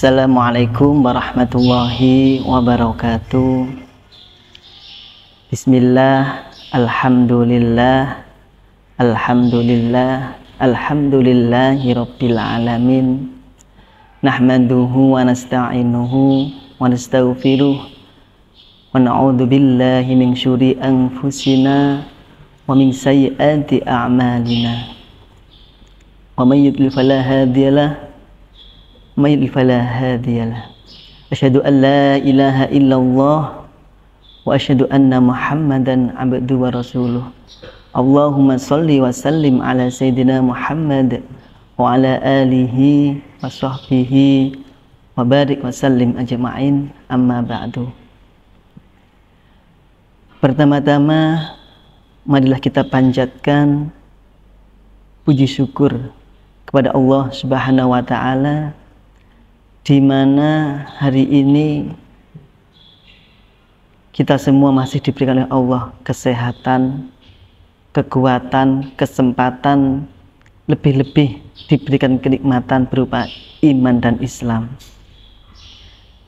Assalamualaikum warahmatullahi wabarakatuh. Bismillah, alhamdulillah, alhamdulillahi rabbil alamin. Nahmaduhu wa nasta'inuhu wa nastaghfiruh wa na'udzu billahi min syururi anfusina wa min sayyiati a'malina. Wa may yudlil fala hadiyalah fala hadiyalah. Asyhadu an la ilaha illallah wa asyhadu anna Muhammadan abduhu wa rasuluh. Allahumma shalli wa sallim ala sayyidina Muhammad wa ala alihi wa sahbihi wa barik wa sallim ajma'in, amma ba'du. Pertama-tama marilah kita panjatkan puji syukur kepada Allah Subhanahu wa taala, di mana hari ini kita semua masih diberikan oleh Allah kesehatan, kekuatan, kesempatan, lebih-lebih diberikan kenikmatan berupa iman dan Islam.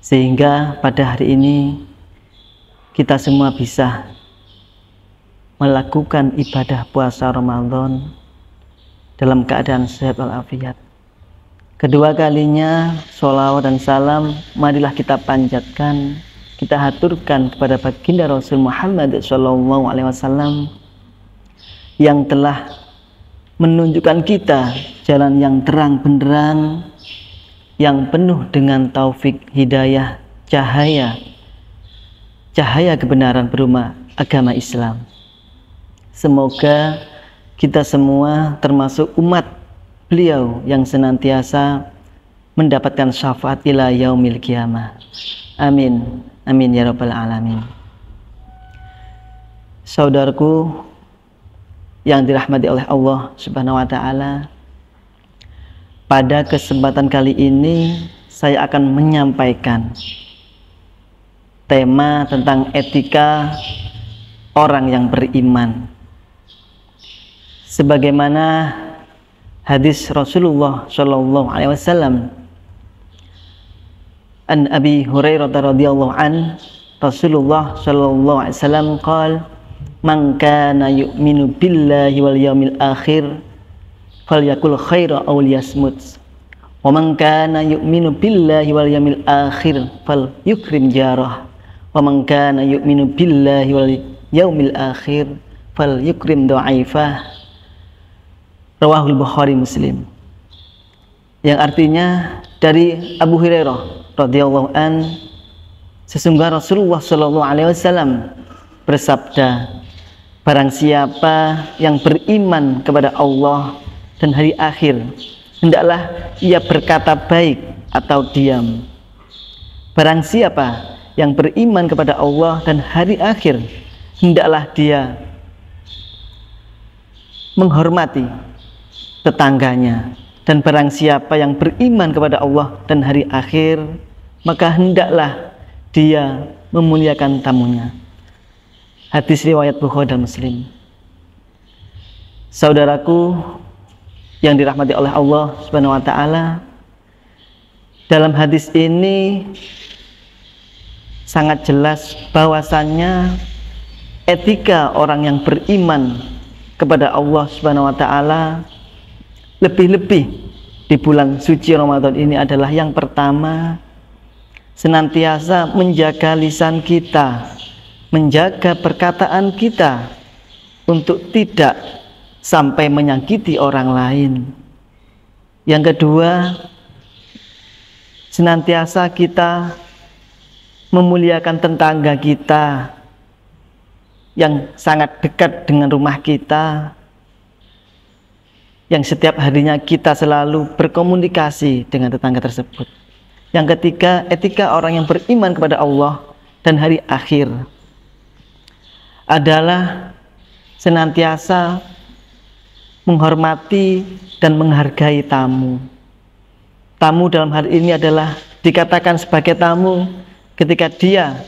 Sehingga pada hari ini kita semua bisa melakukan ibadah puasa Ramadan dalam keadaan sehat walafiat. Kedua kalinya sholawat dan salam marilah kita panjatkan, kita haturkan kepada baginda Rasul Muhammad SAW yang telah menunjukkan kita jalan yang terang benderang, yang penuh dengan taufik hidayah, cahaya kebenaran berupa agama Islam. Semoga kita semua termasuk umat beliau yang senantiasa mendapatkan syafaat ila yaumil qiyamah. Amin, amin ya rabbal alamin. Saudaraku yang dirahmati oleh Allah Subhanahu wa taala, pada kesempatan kali ini saya akan menyampaikan tema tentang etika orang yang beriman. Sebagaimana hadis Rasulullah sallallahu alaihi wasallam, an Abi Hurairah radhiyallahu an, Rasulullah sallallahu alaihi wasallam qala, man kana yu'minu billahi wal yaumil akhir falyakul khaira aw liyasmut, wa man kana yu'minu billahi wal yaumil akhir falyukrim jarah, wa man kana yu'minu billahi wal yaumil akhir falyukrim dhaifah. Rawahul Bukhari Muslim. Yang artinya dari Abu Hurairah radhiyallahu an, sesungguhnya Rasulullah sallallahu alaihi wasallam bersabda, barang siapa yang beriman kepada Allah dan hari akhir, hendaklah ia berkata baik atau diam. Barang siapa yang beriman kepada Allah dan hari akhir, hendaklah dia menghormati tetangganya, dan barang siapa yang beriman kepada Allah dan hari akhir, maka hendaklah dia memuliakan tamunya. Hadis riwayat Bukhari dan Muslim. Saudaraku yang dirahmati oleh Allah Subhanahu wa taala, dalam hadis ini sangat jelas bahwasannya etika orang yang beriman kepada Allah Subhanahu wa taala, lebih-lebih di bulan suci Ramadan ini adalah yang pertama, senantiasa menjaga lisan kita, menjaga perkataan kita untuk tidak sampai menyakiti orang lain. Yang kedua, senantiasa kita memuliakan tetangga kita yang sangat dekat dengan rumah kita, yang setiap harinya kita selalu berkomunikasi dengan tetangga tersebut. Yang ketiga, etika orang yang beriman kepada Allah dan hari akhir adalah senantiasa menghormati dan menghargai tamu. Tamu dalam hal ini adalah dikatakan sebagai tamu ketika dia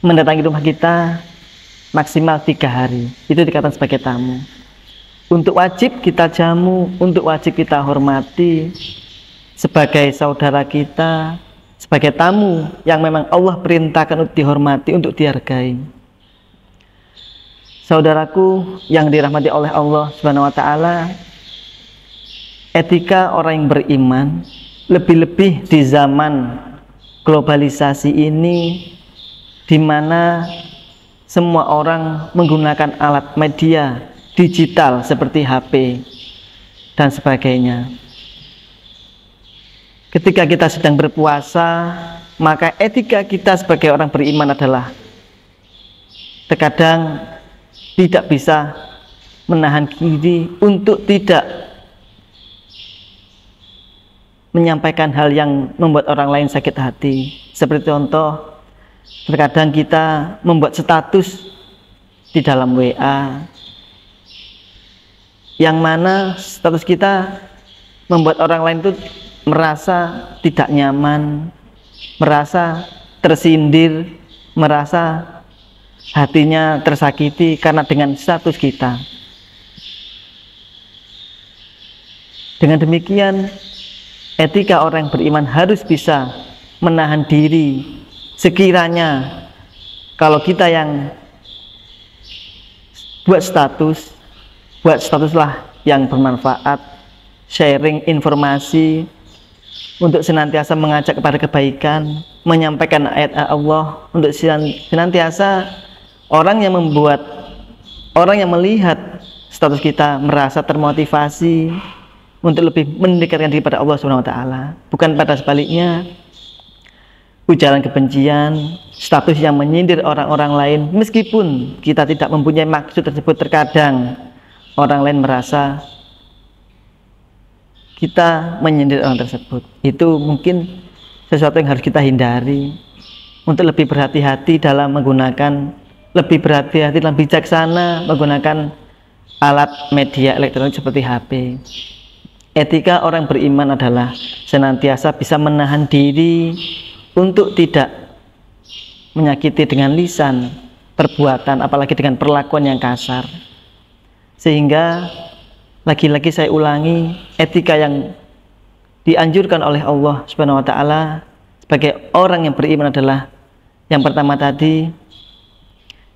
mendatangi rumah kita maksimal 3 hari. Itu dikatakan sebagai tamu. Untuk wajib kita jamu, untuk wajib kita hormati, sebagai saudara kita, sebagai tamu yang memang Allah perintahkan untuk dihormati, untuk dihargai. Saudaraku yang dirahmati oleh Allah Subhanahu wa taala, etika orang yang beriman, lebih-lebih di zaman globalisasi ini, di mana semua orang menggunakan alat media digital seperti HP dan sebagainya. Ketika kita sedang berpuasa, maka etika kita sebagai orang beriman adalah terkadang tidak bisa menahan diri untuk tidak menyampaikan hal yang membuat orang lain sakit hati. Seperti contoh, terkadang kita membuat status di dalam WA, yang mana status kita membuat orang lain itu merasa tidak nyaman, merasa tersindir, merasa hatinya tersakiti karena dengan status kita. Dengan demikian, etika orang yang beriman harus bisa menahan diri. Sekiranya kalau kita yang buat statuslah yang bermanfaat, sharing informasi untuk senantiasa mengajak kepada kebaikan, menyampaikan ayat Allah, untuk senantiasa orang yang melihat status kita merasa termotivasi untuk lebih mendekatkan diri pada Allah Subhanahu wa taala, bukan pada sebaliknya ujaran kebencian, status yang menyindir orang-orang lain, meskipun kita tidak mempunyai maksud tersebut. Terkadang orang lain merasa kita menyindir orang tersebut. Itu mungkin sesuatu yang harus kita hindari, untuk lebih berhati-hati dalam menggunakan, lebih berhati-hati dalam bijaksana menggunakan alat media elektronik seperti HP. Etika orang beriman adalah senantiasa bisa menahan diri untuk tidak menyakiti dengan lisan, perbuatan, apalagi dengan perlakuan yang kasar. Sehingga lagi-lagi saya ulangi, etika yang dianjurkan oleh Allah Subhanahu wa taala sebagai orang yang beriman adalah yang pertama tadi,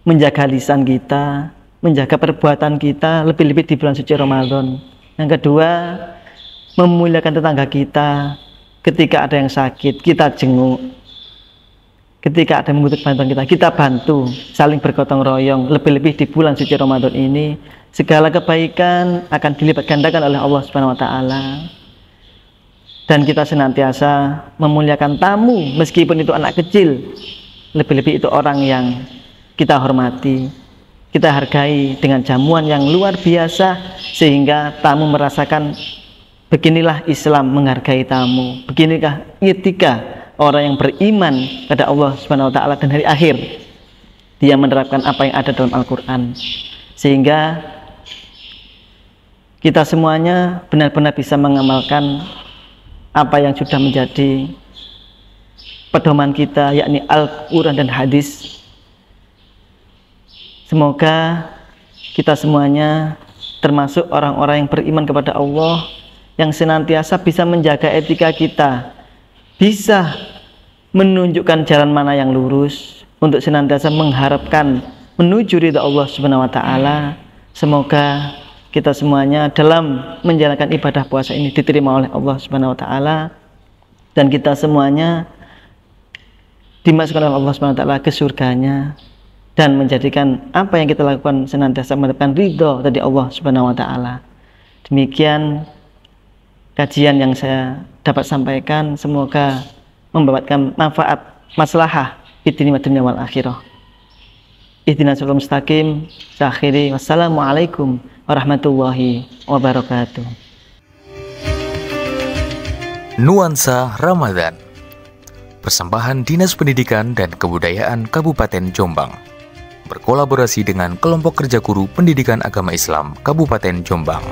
menjaga lisan kita, menjaga perbuatan kita, lebih-lebih di bulan suci Ramadan. Yang kedua, memuliakan tetangga kita. Ketika ada yang sakit, kita jenguk. Ketika ada yang membutuhkan bantuan kita bantu, saling bergotong royong. Lebih-lebih di bulan suci Ramadan ini, segala kebaikan akan dilipat gandakan oleh Allah Subhanahu wa taala. Dan kita senantiasa memuliakan tamu, meskipun itu anak kecil. Lebih-lebih itu orang yang kita hormati, kita hargai dengan jamuan yang luar biasa, sehingga tamu merasakan beginilah Islam menghargai tamu, beginilah etika orang yang beriman pada Allah Subhanahu wa taala dan hari akhir. Dia menerapkan apa yang ada dalam Al-Qur'an, sehingga kita semuanya benar-benar bisa mengamalkan apa yang sudah menjadi pedoman kita, yakni Al-Qur'an dan hadis. Semoga kita semuanya termasuk orang-orang yang beriman kepada Allah, yang senantiasa bisa menjaga etika kita, bisa menunjukkan jalan mana yang lurus, untuk senantiasa mengharapkan menuju ridha Allah Subhanahu wa taala. Semoga kita semuanya dalam menjalankan ibadah puasa ini diterima oleh Allah Subhanahu wa taala, dan kita semuanya dimasukkan oleh Allah Subhanahu wa taala ke surganya, dan menjadikan apa yang kita lakukan senantiasa mendapatkan ridha dari Allah Subhanahu wa taala. Demikian kajian yang saya dapat sampaikan, semoga membawakan manfaat, maslahah fid dunya wal akhirah. Ihdinas siratal mustaqim. Akhiri, wassalamualaikum warahmatullahi wabarakatuh. Nuansa Ramadan, persembahan Dinas Pendidikan dan Kebudayaan Kabupaten Jombang, berkolaborasi dengan Kelompok Kerja Guru Pendidikan Agama Islam Kabupaten Jombang.